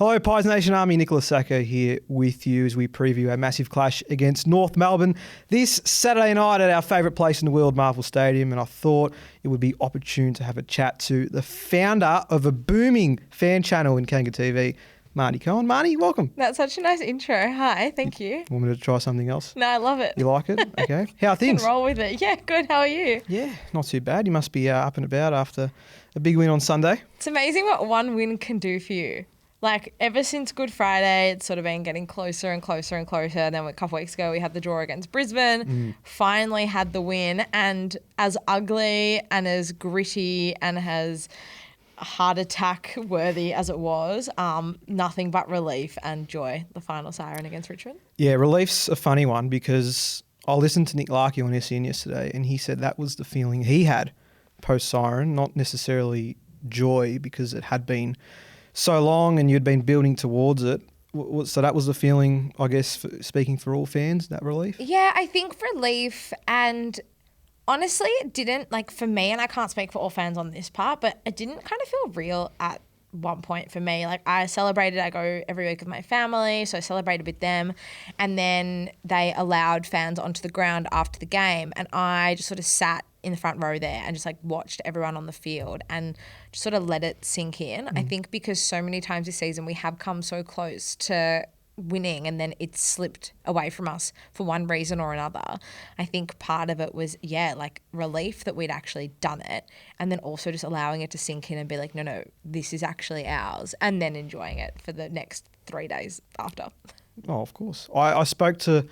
Hello, Pies Nation Army. Nicholas Sacco here with you as we preview a massive clash against North Melbourne this Saturday night at our favourite place in the world, Marvel Stadium. And I thought it would be opportune to have a chat to the founder of a booming fan channel in Kanga TV, Marnie. Marnie, welcome. That's such a nice intro. Hi, thank you. Want me to try something else? No, I love it. You like it? Okay. How are things? Can roll with it. Yeah, good. How are you? Yeah, not too bad. You must be up and about after a big win on Sunday. It's amazing what one win can do for you. Like, ever since Good Friday, it's sort of been getting closer and closer and closer. And then a couple of weeks ago, we had the draw against Brisbane, finally had the win. And as ugly and as gritty and as heart attack worthy as it was, nothing but relief and joy, the final siren against Richmond. Yeah, relief's a funny one because I listened to Nick Larkey on SEN yesterday and he said that was the feeling he had post-siren, not necessarily joy because it had been so long and you'd been building towards it. So that was the feeling, I guess, speaking for all fans, that relief? Yeah, I think relief, and honestly, it didn't, like, for me, and I can't speak for all fans on this part, but it didn't kind of feel real at one point for me. Like, I go every week with my family, so I celebrated with them, and then they allowed fans onto the ground after the game, and I just sort of sat in the front row there and just like watched everyone on the field and just sort of let it sink in. I think because so many times this season we have come so close to winning and then it's slipped away from us for one reason or another. I think part of it was, like relief that we'd actually done it, and then also just allowing it to sink in and be like, no, this is actually ours, and then enjoying it for the next 3 days after. Oh, of course. I spoke to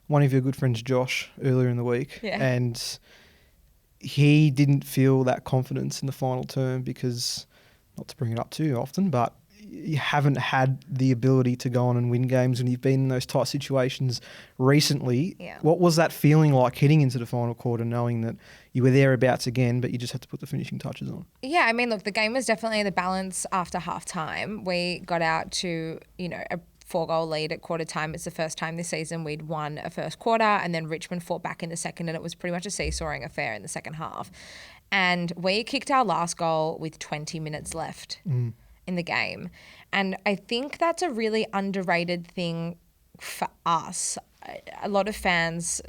one of your good friends, Josh, earlier in the week, and he didn't feel that confidence in the final term because, not to bring it up too often, but you haven't had the ability to go on and win games when you've been in those tight situations recently. Yeah. What was that feeling like heading into the final quarter, knowing that you were thereabouts again, but you just had to put the finishing touches on? Yeah, I mean, look, the game was definitely the balance after half-time. We got out to, a 4-goal lead at quarter time. It's the first time this season we'd won a first quarter, and then Richmond fought back in the second, and it was pretty much a seesawing affair in the second half. And we kicked our last goal with 20 minutes left in the game. And I think that's a really underrated thing for us. A lot of fans,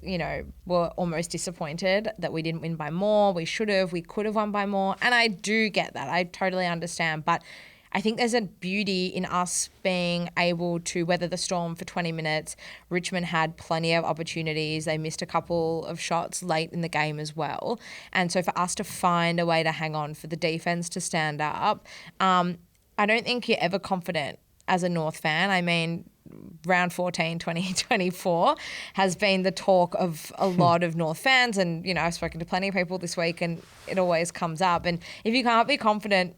were almost disappointed that we didn't win by more. We could have won by more. And I do get that. I totally understand. But I think there's a beauty in us being able to weather the storm for 20 minutes. Richmond had plenty of opportunities. They missed a couple of shots late in the game as well. And so for us to find a way to hang on, for the defence to stand up, I don't think you're ever confident as a North fan. I mean, round 14, 2024 has been the talk of a lot of North fans. And, I've spoken to plenty of people this week and it always comes up. And if you can't be confident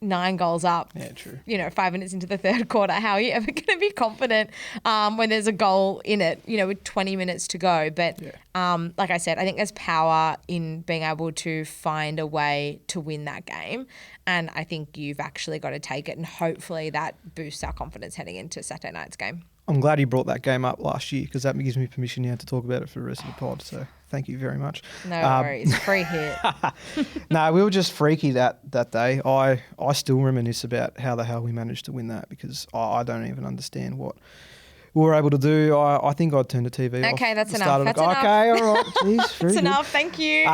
9 goals up, 5 minutes into the third quarter, how are you ever going to be confident when there's a goal in it, with 20 minutes to go? But like I said, I think there's power in being able to find a way to win that game. And I think you've actually got to take it, and hopefully that boosts our confidence heading into Saturday night's game. I'm glad you brought that game up last year because that gives me permission now to talk about it for the rest of the pod. So thank you very much. No worries. Free hit. No, we were just freaky that day. I still reminisce about how the hell we managed to win that because I don't even understand what we were able to do. I think I'd turn the TV off. Okay, that's enough. Okay, all right. Jeez, that's enough. Thank you.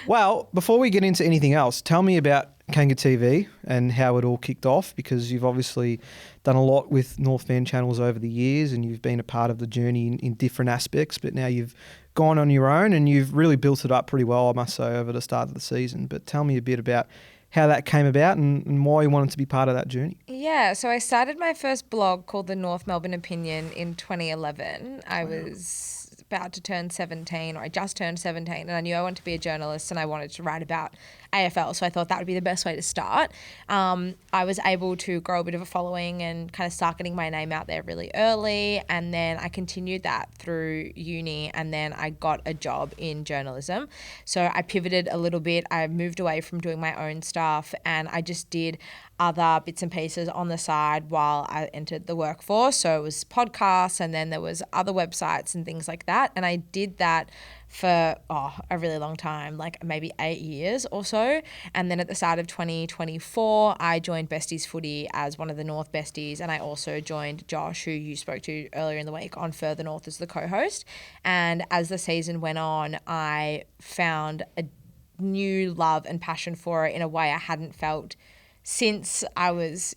Well, before we get into anything else, tell me about Kanga TV and how it all kicked off, because you've obviously done a lot with North fan channels over the years and you've been a part of the journey in different aspects, but now you've gone on your own and you've really built it up pretty well, I must say, over the start of the season. But tell me a bit about how that came about and why you wanted to be part of that journey. Yeah, so I started my first blog called The North Melbourne Opinion in 2011. I was about to turn 17, or I just turned 17, and I knew I wanted to be a journalist and I wanted to write about AFL, so I thought that would be the best way to start. I was able to grow a bit of a following and kind of start getting my name out there really early, and then I continued that through uni, and then I got a job in journalism. So I pivoted a little bit. I moved away from doing my own stuff and I just did other bits and pieces on the side while I entered the workforce. So it was podcasts, and then there was other websites and things like that. that. And I did that for a really long time, like maybe 8 years or so. And then at the start of 2024, I joined Besties Footy as one of the North Besties, and I also joined Josh, who you spoke to earlier in the week, on Further North as the co-host. And as the season went on, I found a new love and passion for it in a way I hadn't felt since I was,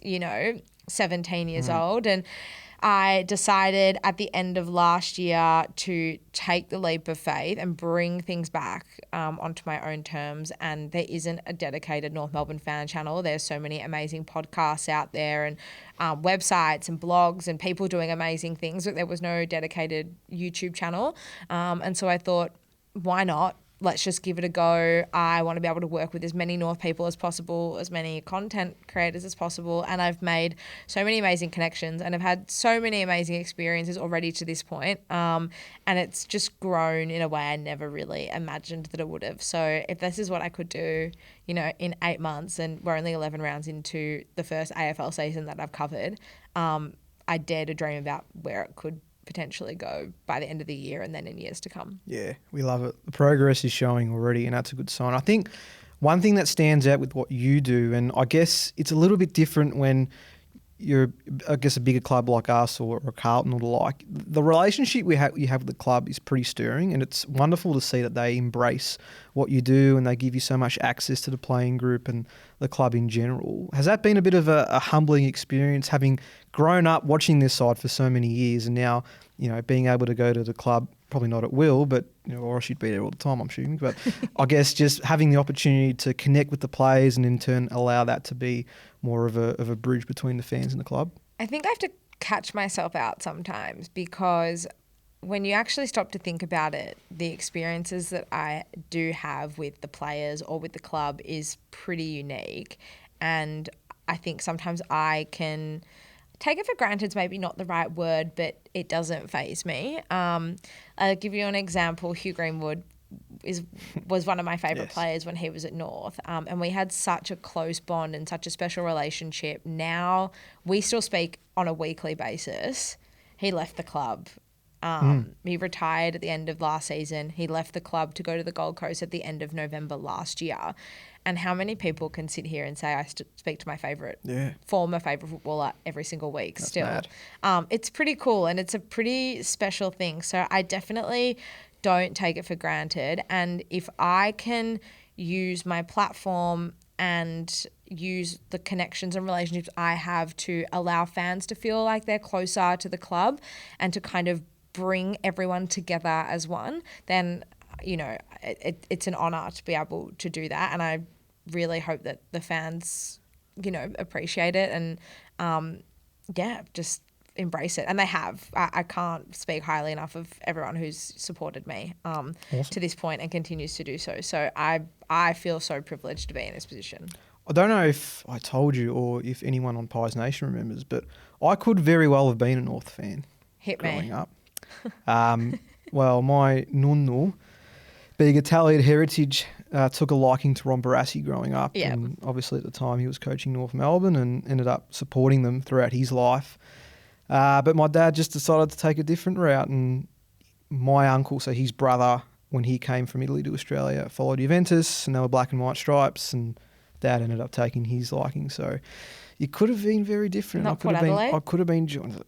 17 years old. And I decided at the end of last year to take the leap of faith and bring things back onto my own terms. And there isn't a dedicated North Melbourne fan channel. There's so many amazing podcasts out there and websites and blogs and people doing amazing things, but there was no dedicated YouTube channel. And so I thought, why not? Let's just give it a go. I want to be able to work with as many North people as possible, as many content creators as possible. And I've made so many amazing connections and I've had so many amazing experiences already to this point. And it's just grown in a way I never really imagined that it would have. So if this is what I could do, in 8 months, and we're only 11 rounds into the first AFL season that I've covered, I dare to dream about where it could potentially go by the end of the year and then in years to come. Yeah, we love it. The progress is showing already, and that's a good sign. I think one thing that stands out with what you do, and I guess it's a little bit different when you're, a bigger club like us or Carlton or the like, the relationship you have with the club is pretty stirring, and it's wonderful to see that they embrace what you do and they give you so much access to the playing group and the club in general. Has that been a bit of a humbling experience, having grown up watching this side for so many years and now, being able to go to the club, probably not at will, but, or I should be there all the time, I'm assuming, but I guess just having the opportunity to connect with the players and in turn allow that to be more of a bridge between the fans and the club? I think I have to catch myself out sometimes, because when you actually stop to think about it, the experiences that I do have with the players or with the club is pretty unique. And I think sometimes I can take it for granted is maybe not the right word, but it doesn't faze me. I'll give you an example. Hugh Greenwood was one of my favourite players when he was at North, and we had such a close bond and such a special relationship. Now we still speak on a weekly basis. He left the club. He retired at the end of last season. He left the club to go to the Gold Coast at the end of November last year. And how many people can sit here and say I speak to my former favourite footballer every single week? That's still. Mad. It's pretty cool and it's a pretty special thing. So I definitely don't take it for granted. And if I can use my platform and use the connections and relationships I have to allow fans to feel like they're closer to the club and to kind of bring everyone together as one, then, it's an honour to be able to do that. And I really hope that the fans, appreciate it and, just embrace it. And they have. I can't speak highly enough of everyone who's supported me awesome. To this point and continues to do so. So I feel so privileged to be in this position. I don't know if I told you or if anyone on Pies Nation remembers, but I could very well have been a North fan growing up. Well, my nunnu, being Italian heritage, took a liking to Ron Barassi growing up. Yep. And obviously at the time he was coaching North Melbourne and ended up supporting them throughout his life. But my dad just decided to take a different route, and my uncle, so his brother, when he came from Italy to Australia, followed Juventus and they were black and white stripes, and Dad ended up taking his liking. So it could have been very different. I could have been joined.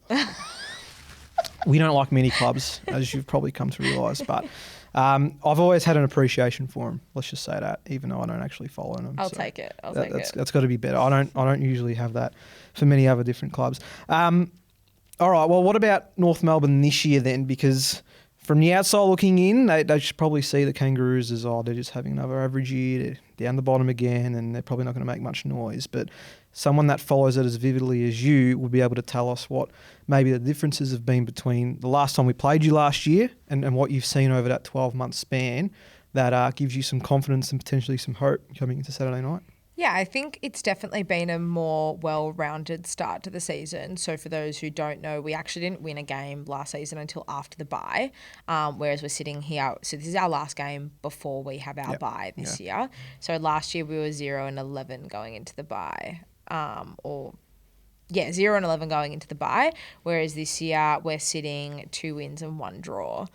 We don't like many clubs, as you've probably come to realise, but I've always had an appreciation for them. Let's just say that, even though I don't actually follow them. I'll take it. That's got to be better. I don't usually have that for many other different clubs. All right. Well, what about North Melbourne this year then? Because from the outside looking in, they should probably see the Kangaroos as, they're just having another average year, they're down the bottom again, and they're probably not going to make much noise. But someone that follows it as vividly as you would be able to tell us what maybe the differences have been between the last time we played you last year and what you've seen over that 12-month span that gives you some confidence and potentially some hope coming into Saturday night. Yeah, I think it's definitely been a more well-rounded start to the season. So for those who don't know, we actually didn't win a game last season until after the bye, whereas we're sitting here. So this is our last game before we have our bye this year. So last year we were 0-11 going into the bye, 0-11 going into the bye, whereas this year we're sitting 2 wins and 1 draw.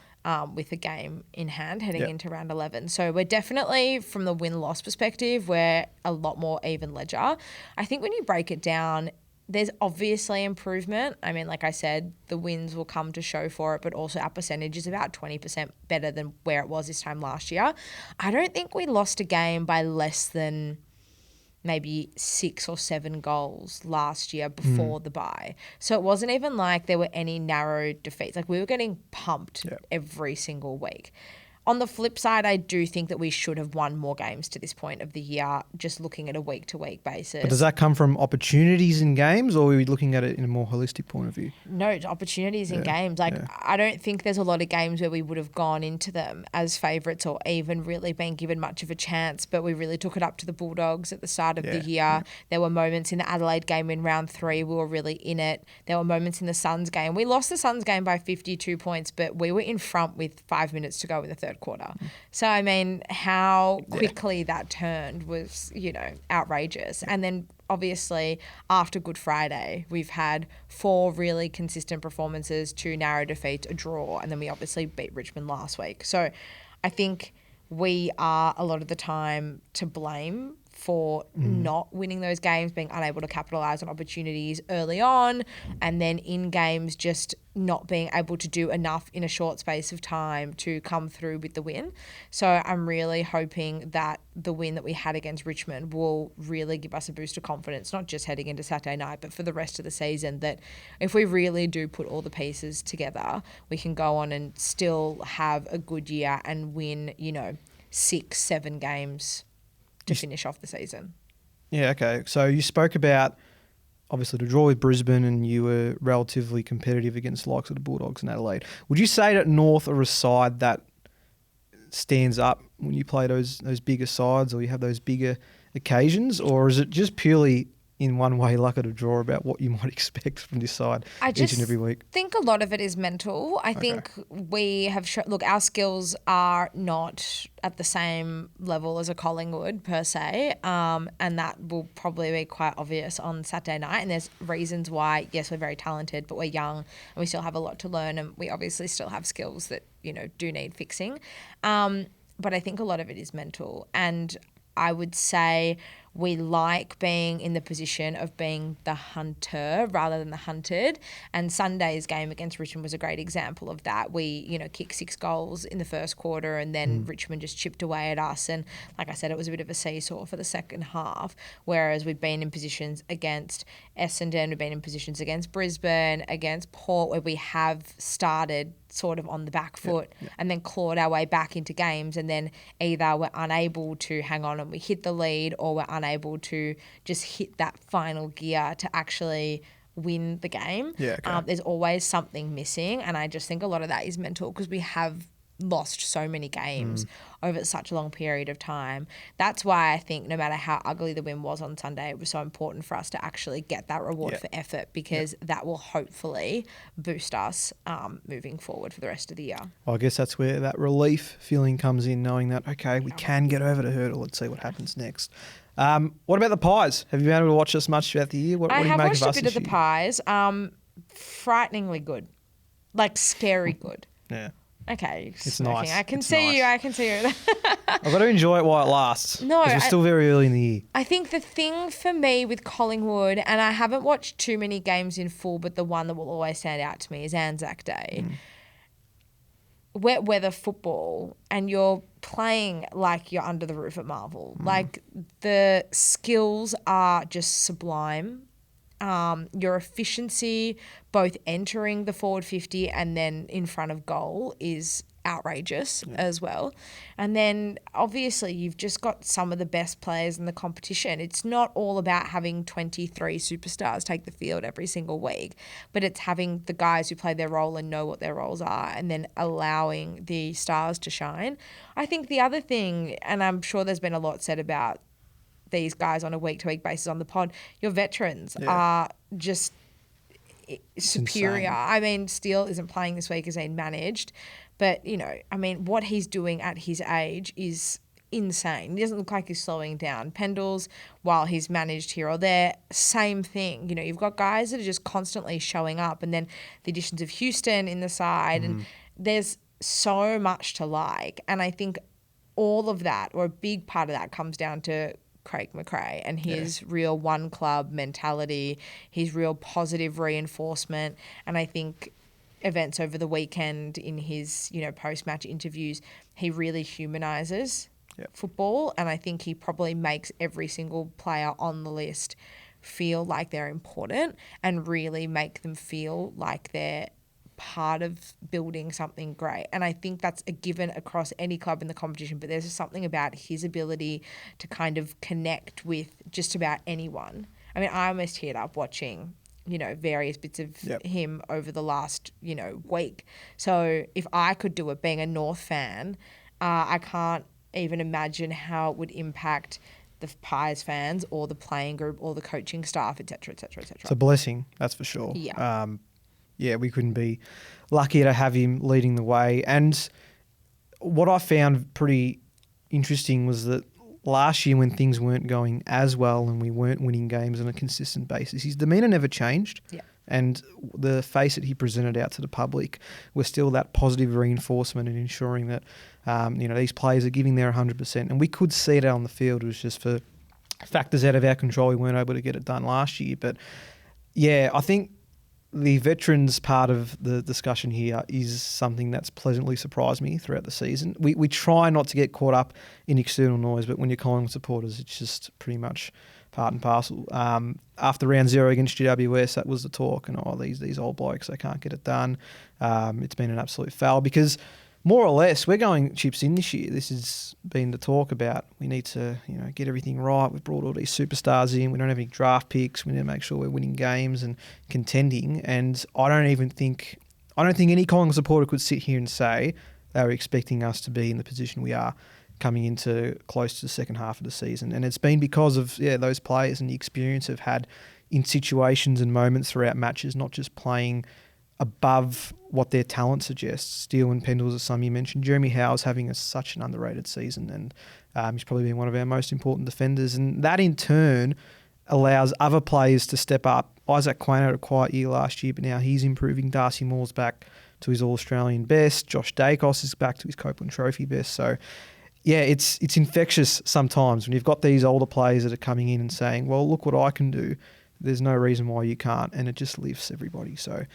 with a game in hand heading into round 11. So we're definitely, from the win-loss perspective, we're a lot more even ledger. I think when you break it down, there's obviously improvement. I mean, like I said, the wins will come to show for it, but also our percentage is about 20% better than where it was this time last year. I don't think we lost a game by less than maybe 6 or 7 goals last year before the bye. So it wasn't even like there were any narrow defeats. Like, we were getting pumped every single week. On the flip side, I do think that we should have won more games to this point of the year, just looking at a week-to-week basis. But does that come from opportunities in games, or are we looking at it in a more holistic point of view? No, opportunities in games. I don't think there's a lot of games where we would have gone into them as favourites or even really been given much of a chance, but we really took it up to the Bulldogs at the start of the year. Yeah. There were moments in the Adelaide game in round 3 we were really in it. There were moments in the Suns game. We lost the Suns game by 52 points, but we were in front with 5 minutes to go in the third quarter. So, I mean, how quickly that turned was, outrageous. And then, obviously, after Good Friday, we've had 4 really consistent performances, 2 narrow defeats, a draw, and then we obviously beat Richmond last week. So, I think we are a lot of the time to blame for not winning those games, being unable to capitalise on opportunities early on, and then in games just not being able to do enough in a short space of time to come through with the win. So I'm really hoping that the win that we had against Richmond will really give us a boost of confidence, not just heading into Saturday night, but for the rest of the season, that if we really do put all the pieces together, we can go on and still have a good year and win, 6-7 games to finish off the season. Yeah, okay. So you spoke about, obviously, the draw with Brisbane, and you were relatively competitive against the likes of the Bulldogs and Adelaide. Would you say that North are a side that stands up when you play those bigger sides, or you have those bigger occasions, or is it just purely in one way luck of the draw about what you might expect from this side each and every week? I think a lot of it is mental. I think we have look, our skills are not at the same level as a Collingwood per se, and that will probably be quite obvious on Saturday night. And there's reasons why. Yes, we're very talented, but we're young and we still have a lot to learn, and we obviously still have skills that do need fixing. But I think a lot of it is mental, and I would say we like being in the position of being the hunter rather than the hunted. And Sunday's game against Richmond was a great example of that. We, kicked 6 goals in the first quarter, and then Richmond just chipped away at us. And like I said, it was a bit of a seesaw for the second half, whereas we've been in positions against Essendon, we've been in positions against Brisbane, against Port, where we have started sort of on the back foot and then clawed our way back into games, and then either we're unable to hang on and we hit the lead, or we're unable to just hit that final gear to actually win the game. Yeah, okay. There's always something missing, and I just think a lot of that is mental because we have lost so many games over such a long period of time. That's why I think no matter how ugly the win was on Sunday, it was so important for us to actually get that reward for effort, because that will hopefully boost us moving forward for the rest of the year. Well, I guess that's where that relief feeling comes in, knowing that, okay, we can get over the hurdle. Let's see what happens next. What about the Pies? Have you been able to watch us much throughout the year? What do you make of us I have watched a bit this of the Pies. Frighteningly good. Like, scary good. Yeah. Okay, it's nice. I can see you. I've got to enjoy it while it lasts. No, because we're still very early in the year. I think the thing for me with Collingwood, and I haven't watched too many games in full, but the one that will always stand out to me is Anzac Day. Wet weather football, and you're playing like you're under the roof at Marvel. Like, the skills are just sublime. Your efficiency, both entering the forward 50 and then in front of goal, is outrageous as well. And then obviously you've just got some of the best players in the competition. It's not all about having 23 superstars take the field every single week, but it's having the guys who play their role and know what their roles are, and then allowing the stars to shine. I think the other thing, and I'm sure there's been a lot said about these guys on a week-to-week basis on the pod, your veterans are just superior. Insane. I mean, Steele isn't playing this week as he managed, but, what he's doing at his age is insane. He doesn't look like he's slowing down. Pendles, while he's managed here or there, same thing. You've got guys that are just constantly showing up, and then the additions of Houston in the side, and there's so much to like. And I think all of that, or a big part of that, comes down to Craig McRae and his real one club mentality, his real positive reinforcement. And I think events over the weekend in his, post-match interviews, he really humanises football. And I think he probably makes every single player on the list feel like they're important and really make them feel like they're part of building something great. And I think that's a given across any club in the competition, but there's something about his ability to kind of connect with just about anyone. I mean, I almost teared up watching, various bits of him over the last, week. So if I could do it being a North fan, I can't even imagine how it would impact the Pies fans or the playing group or the coaching staff, et cetera, et cetera, et cetera. It's a blessing, that's for sure. Yeah. We couldn't be luckier to have him leading the way. And what I found pretty interesting was that last year when things weren't going as well and we weren't winning games on a consistent basis, his demeanour never changed. Yeah. And the face that he presented out to the public was still that positive reinforcement and ensuring that, these players are giving their 100%. And we could see it on the field. It was just for factors out of our control. We weren't able to get it done last year. But, I think the veterans part of the discussion here is something that's pleasantly surprised me throughout the season. We try not to get caught up in external noise, but when you're Collingwood supporters, it's just pretty much part and parcel. After round 0 against GWS, that was the talk, and these old blokes, they can't get it done. It's been an absolute foul because more or less we're going chips in this year. This has been the talk about we need to get everything right. We've brought all these superstars in. We don't have any draft picks. We need to make sure we're winning games and contending. And I don't think any Collingwood supporter could sit here and say they were expecting us to be in the position we are coming into close to the second half of the season. And it's been because of those players and the experience they've had in situations and moments throughout matches, not just playing above what their talent suggests. Steele and Pendles are some you mentioned. Jeremy Howe's having such an underrated season, and he's probably been one of our most important defenders. And that in turn allows other players to step up. Isaac Quain had a quiet year last year, but now he's improving. Darcy Moore's back to his All-Australian best. Josh Dacos is back to his Copeland Trophy best. So, it's infectious sometimes when you've got these older players that are coming in and saying, well, look what I can do. There's no reason why you can't. And it just lifts everybody. So,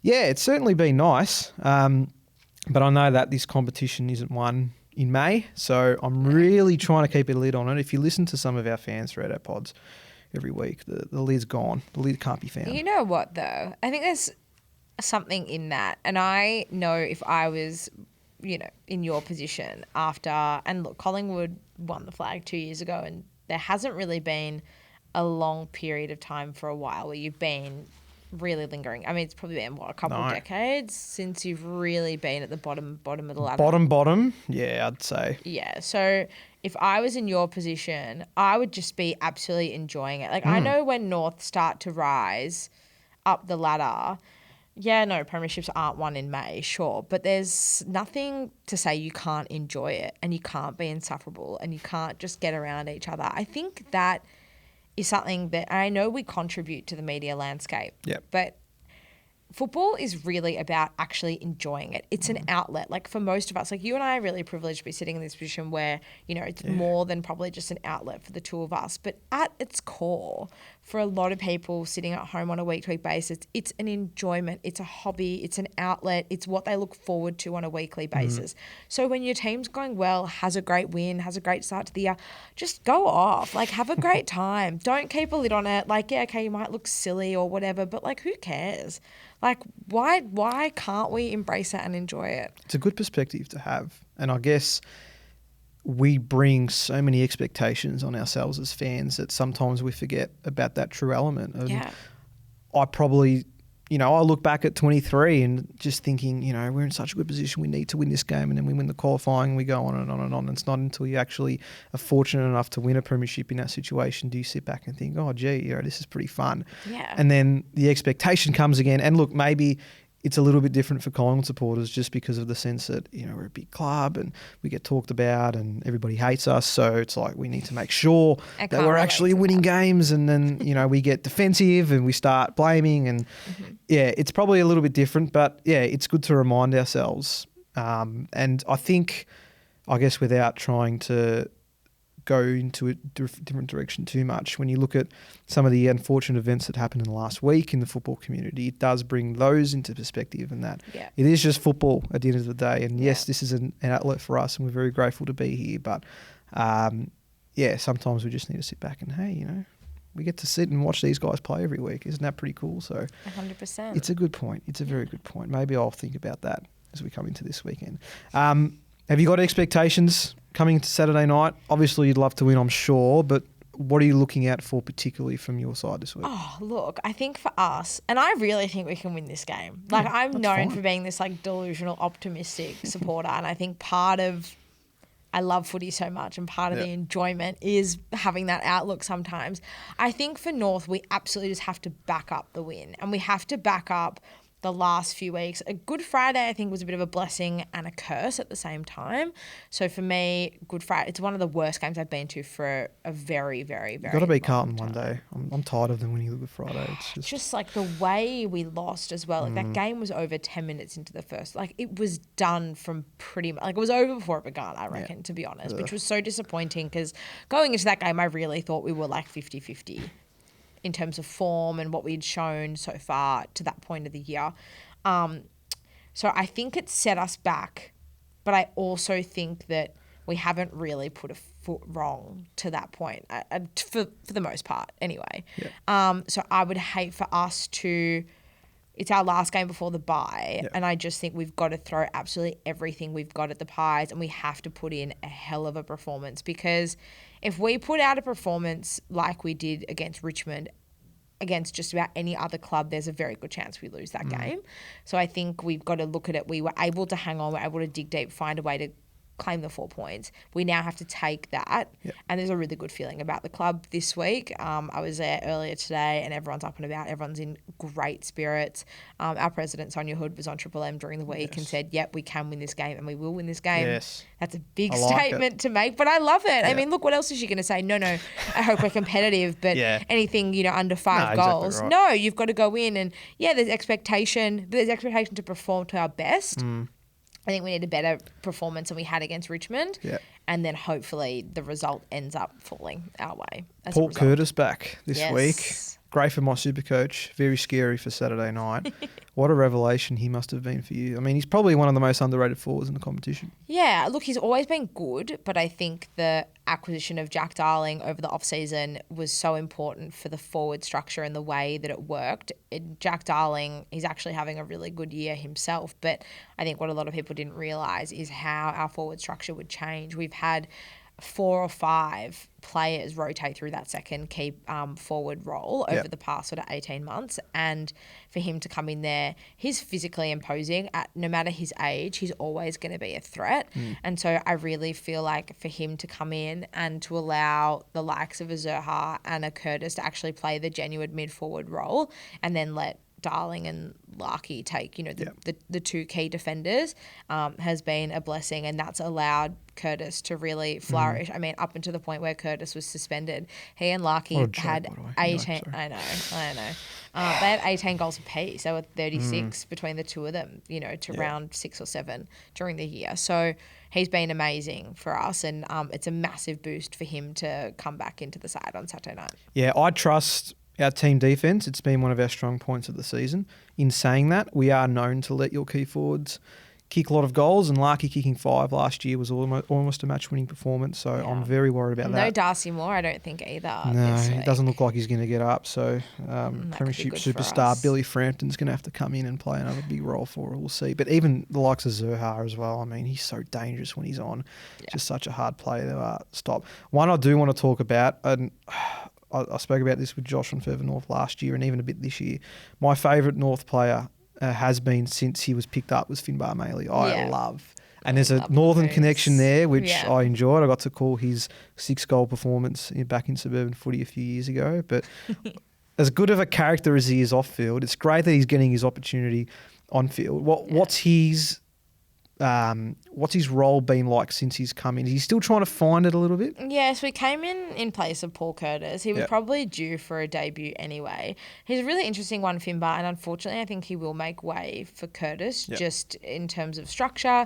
it's certainly been nice, but I know that this competition isn't won in May, so I'm really trying to keep a lid on it. If you listen to some of our fans throughout our pods every week, the lid's gone. The lid can't be found. You know what, though? I think there's something in that, and I know if I was, in your position and look, Collingwood won the flag 2 years ago, and there hasn't really been a long period of time for a while where you've been really lingering. I mean, it's probably been, a couple of decades since you've really been at the bottom of the ladder. Bottom, yeah, I'd say. Yeah, so if I was in your position, I would just be absolutely enjoying it. Like, I know when North start to rise up the ladder, premierships aren't won in May, sure, but there's nothing to say you can't enjoy it and you can't be insufferable and you can't just get around each other. I think that is something that I know we contribute to the media landscape, but football is really about actually enjoying it. It's an outlet. Like for most of us, like you and I are really privileged to be sitting in this position where, it's more than probably just an outlet for the two of us. But at its core, for a lot of people sitting at home on a week-to-week basis, it's an enjoyment. It's a hobby. It's an outlet. It's what they look forward to on a weekly basis. So when your team's going well, has a great win, has a great start to the year, just go off. Like have a great time. Don't keep a lid on it. Like, you might look silly or whatever, but like who cares? Like, why can't we embrace it and enjoy it? It's a good perspective to have. And I guess we bring so many expectations on ourselves as fans that sometimes we forget about that true element. And I probably, I look back at 23 and just thinking, we're in such a good position. We need to win this game. And then we win the qualifying and we go on and on and on. And it's not until you actually are fortunate enough to win a premiership in that situation do you sit back and think, oh, gee, this is pretty fun. Yeah. And then the expectation comes again. And look, maybe it's a little bit different for Collingwood supporters just because of the sense that, we're a big club and we get talked about and everybody hates us. So it's like we need to make sure that we're actually winning games, and then, we get defensive and we start blaming and it's probably a little bit different, but it's good to remind ourselves And I think, I guess without trying to go into a different direction too much, when you look at some of the unfortunate events that happened in the last week in the football community, it does bring those into perspective, and that it is just football at the end of the day. And yes, this is an outlet for us, and we're very grateful to be here. But sometimes we just need to sit back and, hey, we get to sit and watch these guys play every week. Isn't that pretty cool? So 100%. It's a good point. It's a very good point. Maybe I'll think about that as we come into this weekend. Have you got expectations coming into Saturday night? Obviously, you'd love to win, I'm sure, but what are you looking out for particularly from your side this week? Oh, look, I think for us, and I really think we can win this game. Like, I'm known for being this like delusional, optimistic supporter, and I think I love footy so much, and part of the enjoyment is having that outlook sometimes. I think for North, we absolutely just have to back up the win, and we have to back up the last few weeks. A Good Friday, I think, was a bit of a blessing and a curse at the same time. So for me, Good Friday, it's one of the worst games I've been to for a very, very, very You've got to beat long Carlton time. one day. I'm tired of them winning the Good Friday. It's just like the way we lost as well. Like that game was over 10 minutes into the first. Like it was done from pretty much, like it was over before it began, I reckon, to be honest, which was so disappointing because going into that game, I really thought we were like 50-50 in terms of form and what we'd shown so far to that point of the year. So I think it set us back, but I also think that we haven't really put a foot wrong to that point, for the most part anyway. So I would hate for us to... It's our last game before the bye, and I just think we've got to throw absolutely everything we've got at the Pies, and we have to put in a hell of a performance, because if we put out a performance like we did against Richmond, against just about any other club, there's a very good chance we lose that game. So I think we've got to look at it. We were able to hang on, we're able to dig deep, find a way to claim the 4 points. We now have to take that, and there's a really good feeling about the club this week. I was there earlier today, and everyone's up and about. Everyone's in great spirits. Our president, Sonia Hood, was on Triple M during the week and said, yep, we can win this game, and we will win this game. That's a big statement to make, but I love it. I mean, look, what else is she going to say? No, I hope we're competitive, but anything, under 5 goals. Exactly right. No, you've got to go in, and there's expectation. There's expectation to perform to our best. I think we need a better performance than we had against Richmond. And then hopefully the result ends up falling our way. Paul Curtis back this week. Great for my super coach. Very scary for Saturday night. What a revelation he must have been for you. I mean, he's probably one of the most underrated forwards in the competition. Yeah, look, he's always been good, but I think the acquisition of Jack Darling over the off-season was so important for the forward structure and the way that it worked. Jack Darling, he's actually having a really good year himself, but I think what a lot of people didn't realise is how our forward structure would change. We've had 4 or 5 players rotate through that second key forward role over the past sort of 18 months. And for him to come in there, he's physically imposing. No matter his age, he's always going to be a threat. And so I really feel like for him to come in and to allow the likes of a Zerha and a Curtis to actually play the genuine mid-forward role, and then let Darling and Larkey take, the 2 key defenders, has been a blessing, and that's allowed Curtis to really flourish. I mean, up until the point where Curtis was suspended, he and Larkey had 18. I know. They had 18 goals apiece. They were 36 between the two of them, to round 6 or 7 during the year. So he's been amazing for us, and it's a massive boost for him to come back into the side on Saturday night. Yeah, I trust our team defence. It's been one of our strong points of the season. In saying that, we are known to let your key forwards kick a lot of goals, and Larkey kicking 5 last year was almost a match-winning performance, so I'm very worried about that. No Darcy Moore, I don't think either. No, it doesn't look like he's going to get up, so Premiership superstar Billy Frampton's going to have to come in and play another big role for it. We'll see. But even the likes of Zerha as well, I mean, he's so dangerous when he's on. Just such a hard player to stop. One I do want to talk about, and I spoke about this with Josh on Further North last year and even a bit this year. My favourite North player has been since he was picked up was Finbar Maley. I love. And there's a northern connection there, which I enjoyed. I got to call his 6-goal performance back in suburban footy a few years ago. But as good of a character as he is off field, it's great that he's getting his opportunity on field. What's his What's his role been like since he's come in? Is he still trying to find it a little bit? Yeah, so he came in place of Paul Curtis. He was probably due for a debut anyway. He's a really interesting one, Finbar, and unfortunately I think he will make way for Curtis just in terms of structure.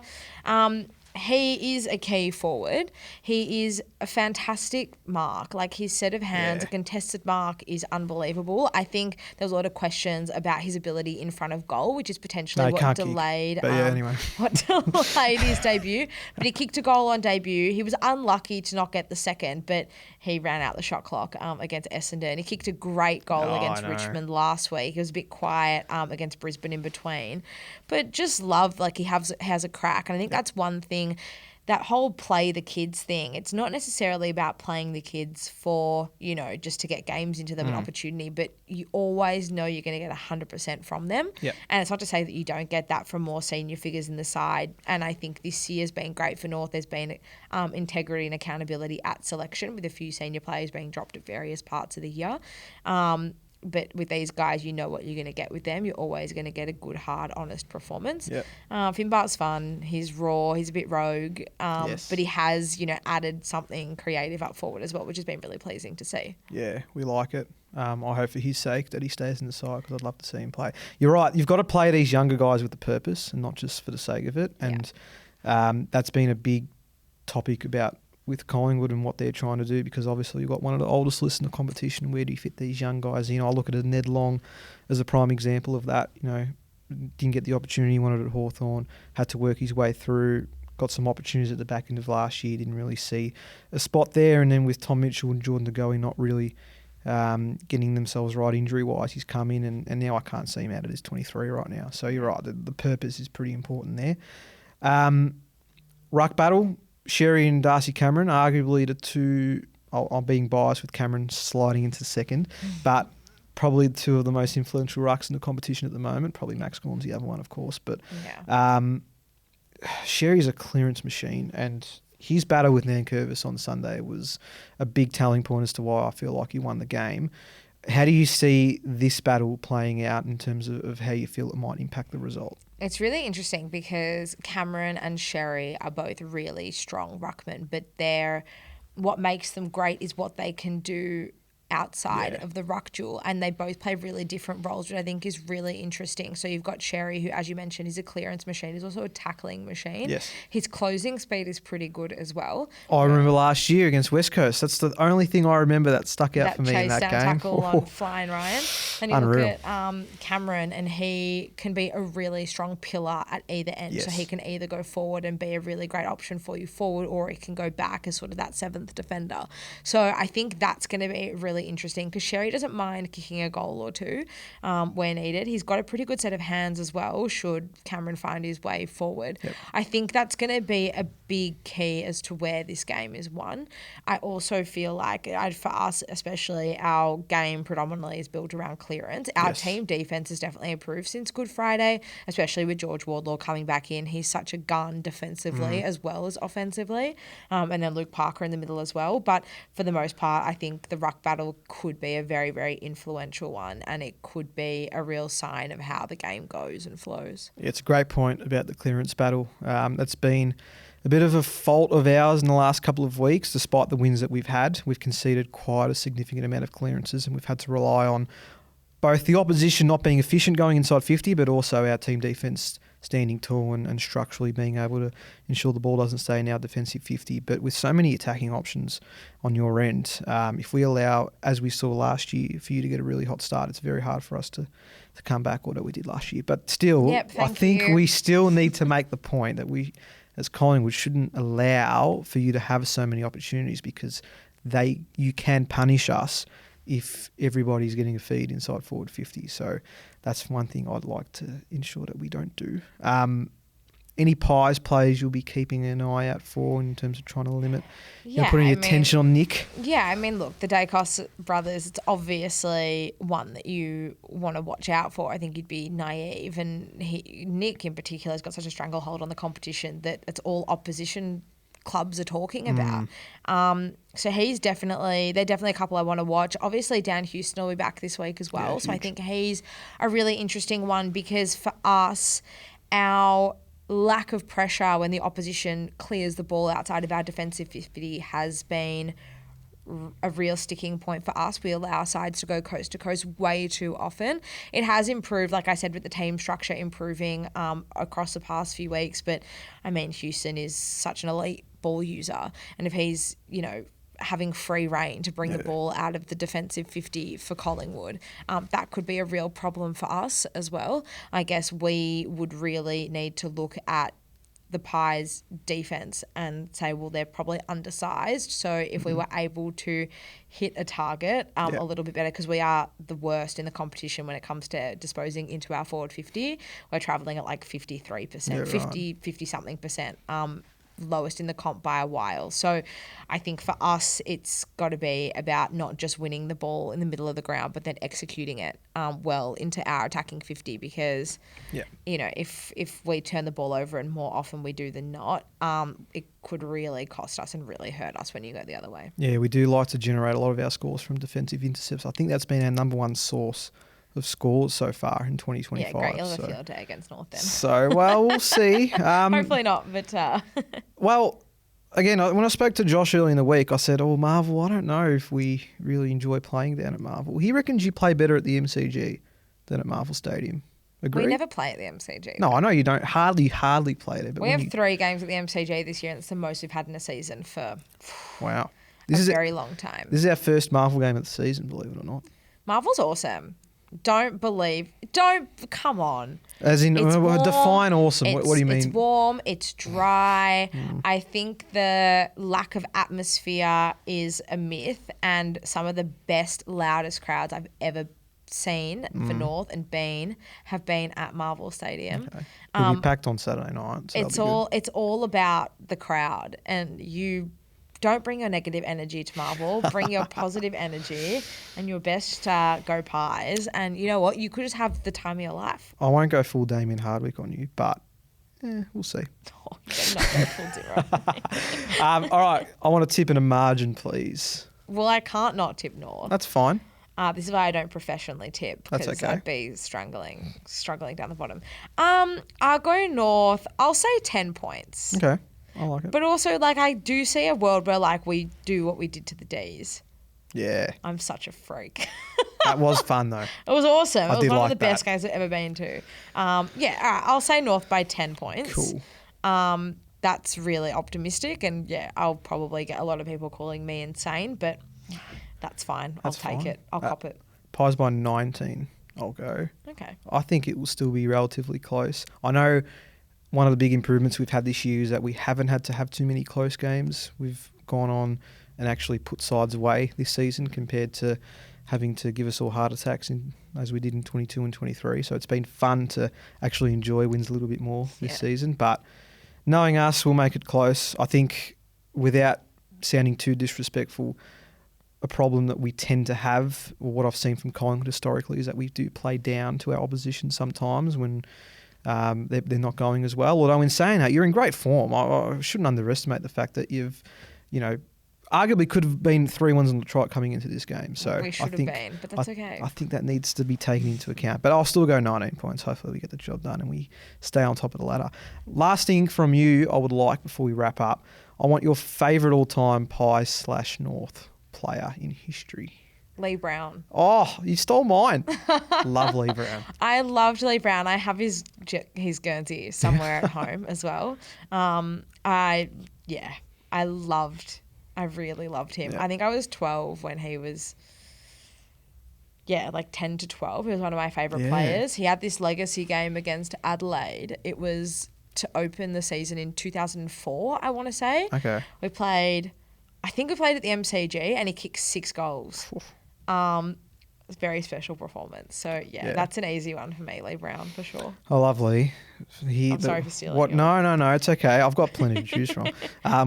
He is a key forward. He is a fantastic mark. Like his set of hands, a contested mark is unbelievable. I think there was a lot of questions about his ability in front of goal, which is potentially what delayed what delayed his debut. But he kicked a goal on debut. He was unlucky to not get the second, but he ran out the shot clock against Essendon. He kicked a great goal against Richmond last week. He was a bit quiet against Brisbane in between. But just love, like he has a crack. And I think that's one thing. That whole play the kids thing, it's not necessarily about playing the kids for, just to get games into them, an opportunity, but you always know you're going to get 100% from them. Yep. And it's not to say that you don't get that from more senior figures in the side. And I think this year's been great for North. There's been integrity and accountability at selection with a few senior players being dropped at various parts of the year. But with these guys, you know what you're going to get with them. You're always going to get a good, hard, honest performance. Yep. Finbar's fun. He's raw. He's a bit rogue. But he has, added something creative up forward as well, which has been really pleasing to see. Yeah, we like it. I hope for his sake that he stays in the side because I'd love to see him play. You're right. You've got to play these younger guys with a purpose and not just for the sake of it. And that's been a big topic with Collingwood and what they're trying to do, because obviously you've got one of the oldest lists in the competition. Where do you fit these young guys in? I look at Ned Long as a prime example of that. Didn't get the opportunity he wanted at Hawthorn, had to work his way through, got some opportunities at the back end of last year, didn't really see a spot there. And then with Tom Mitchell and Jordan De Goey not really getting themselves right injury-wise, he's come in and now I can't see him out at his 23 right now. So you're right, the purpose is pretty important there. Ruck battle, Sherry and Darcy Cameron, arguably the two, I'm being biased with Cameron sliding into second, but probably two of the most influential rucks in the competition at the moment. Probably Max Gorn's the other one, of course. But Sherry's a clearance machine, and his battle with Nankervis on Sunday was a big telling point as to why I feel like he won the game. How do you see this battle playing out in terms of how you feel it might impact the result? It's really interesting because Cameron and Sherry are both really strong ruckmen, but what makes them great is what they can do outside of the ruck duel, and they both play really different roles, which I think is really interesting. So you've got Sherry, who, as you mentioned, is a clearance machine. He's also a tackling machine. Yes. His closing speed is pretty good as well. I remember last year against West Coast. That's the only thing I remember that stuck out for me in that game. That chase down tackle on Flying Ryan. And you look at Cameron, and he can be a really strong pillar at either end. Yes. So he can either go forward and be a really great option for you forward, or he can go back as sort of that seventh defender. So I think that's going to be really interesting because Sherry doesn't mind kicking a goal or two where needed. He's got a pretty good set of hands as well, should Cameron find his way forward. Yep. I think that's going to be a big key as to where this game is won. I also feel like, for us especially, our game predominantly is built around clearance. Our team defence has definitely improved since Good Friday, especially with George Wardlaw coming back in. He's such a gun defensively as well as offensively. And then Luke Parker in the middle as well. But for the most part, I think the ruck battle could be a very, very influential one, and it could be a real sign of how the game goes and flows. It's a great point about the clearance battle. That's been a bit of a fault of ours in the last couple of weeks. Despite the wins that we've had, we've conceded quite a significant amount of clearances, and we've had to rely on both the opposition not being efficient going inside 50, but also our team defence standing tall and structurally being able to ensure the ball doesn't stay in our defensive 50. But with so many attacking options on your end, if we allow, as we saw last year, for you to get a really hot start, it's very hard for us to come back, or that we did last year. But still, I think we still need to make the point that we, as Collingwood, shouldn't allow for you to have so many opportunities, because you can punish us if everybody's getting a feed inside forward 50. So that's one thing I'd like to ensure that we don't do. Any Pies players you'll be keeping an eye out for in terms of trying to limit? Yeah, putting attention on Nick? Yeah, I mean, look, the Dacos brothers, it's obviously one that you want to watch out for. I think you'd be naive. And Nick in particular has got such a stranglehold on the competition that it's all opposition clubs are talking about. So they're definitely a couple I want to watch. Obviously, Dan Houston will be back this week as well. So I think he's a really interesting one, because for us, our lack of pressure when the opposition clears the ball outside of our defensive 50 has been a real sticking point for us. We allow sides to go coast to coast way too often. It has improved, like I said, with the team structure improving across the past few weeks. But I mean, Houston is such an elite ball user, and if he's, you know, having free reign to bring the ball out of the defensive 50 for Collingwood, that could be a real problem for us as well. I guess we would really need to look at the Pies defense and say, well, they're probably undersized. So if we were able to hit a target a little bit better, because we are the worst in the competition when it comes to disposing into our forward 50. We're travelling at like 53%, 50 something percent. Lowest in the comp by a while. So I think for us, it's got to be about not just winning the ball in the middle of the ground, but then executing it well into our attacking 50, because, you know, if we turn the ball over, and more often we do than not, it could really cost us and really hurt us when you go the other way. Yeah, we do like to generate a lot of our scores from defensive intercepts. I think that's been our number one source of scores so far in 2025. Yeah, great. You'll have a field day against North then. So, well, we'll see. Hopefully not, but... Well, again, when I spoke to Josh early in the week, I said, Marvel, I don't know if we really enjoy playing down at Marvel. He reckons you play better at the MCG than at Marvel Stadium. Agree? We never play at the MCG. No, I know you don't. Hardly play there. But we have 3 games at the MCG this year, and it's the most we've had in a season for wow. This is a very long time. This is our first Marvel game of the season, believe it or not. Marvel's awesome. Come on. As in, define awesome. What do you mean? It's warm, it's dry. I think the lack of atmosphere is a myth, and some of the best, loudest crowds I've ever seen for North have been at Marvel Stadium. Okay. It'll be packed on Saturday night. So it's all about the crowd, and you don't bring your negative energy to Marvel. Bring your positive energy and your best Go Pies. And you know what? You could just have the time of your life. I won't go full Damien Hardwick on you, but we'll see. Oh, not go full zero. All right. I want to tip in a margin, please. Well, I can't not tip North. That's fine. This is why I don't professionally tip, because That's okay. I'd be struggling down the bottom. I'll go North. I'll say 10 points. Okay. I like it. But also, like, I do see a world where, like, we do what we did to the Ds. Yeah. I'm such a freak. That was fun, though. It was awesome. It was one of the that. best games I've ever been to. All right, I'll say North by 10 points. Cool. That's really optimistic, and, yeah, I'll probably get a lot of people calling me insane, but that's fine. I'll take it. I'll cop it. Pies by 19, I'll go. Okay. I think it will still be relatively close. I know one of the big improvements we've had this year is that we haven't had to have too many close games. We've gone on and actually put sides away this season compared to having to give us all heart attacks as we did in 22 and 23. So it's been fun to actually enjoy wins a little bit more this season. But knowing us, we'll make it close. I think, without sounding too disrespectful, a problem that we tend to have, or what I've seen from Collingwood historically, is that we do play down to our opposition sometimes when they're not going as well. Although in saying that, you're in great form. I shouldn't underestimate the fact that you've, arguably could have been 3-1 on the trot coming into this game. So we should have been, but that's okay. I think that needs to be taken into account. But I'll still go 19 points. Hopefully we get the job done and we stay on top of the ladder. Last thing from you I would like before we wrap up, I want your favourite all-time Pies/North player in history. Lee Brown. Oh, you stole mine. Love Lee Brown. I loved Lee Brown. I have his Guernsey somewhere at home as well. I really loved him. Yeah. I think I was 12 when he was, like 10 to 12. He was one of my favourite players. He had this legacy game against Adelaide. It was to open the season in 2004, I want to say. Okay. I think we played at the MCG and he kicked 6 goals. It's a very special performance. So, that's an easy one for me, Lee Brown, for sure. Oh, lovely. I'm sorry for stealing yours. No, it's okay. I've got plenty to choose from.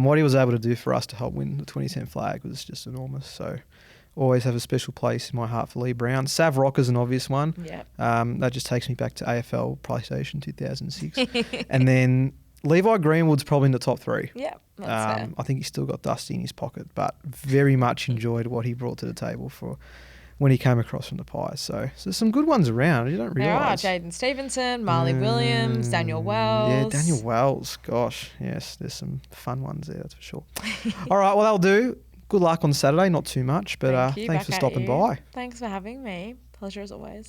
What he was able to do for us to help win the 2010 flag was just enormous. So, always have a special place in my heart for Lee Brown. Sav Rocker's an obvious one. Yeah. That just takes me back to AFL PlayStation 2006. And then Levi Greenwood's probably in the top 3. Yeah, that's fair. I think he's still got Dusty in his pocket, but very much enjoyed what he brought to the table for when he came across from the Pies. So there's some good ones around. You don't There are realise. Jaden Stevenson, Marley Williams, Daniel Wells. Yeah, Daniel Wells. Gosh, yes, there's some fun ones there, that's for sure. All right, well, that'll do. Good luck on Saturday. Not too much, but Thank you. thanks Back for at stopping you. by. Thanks for having me. Pleasure as always.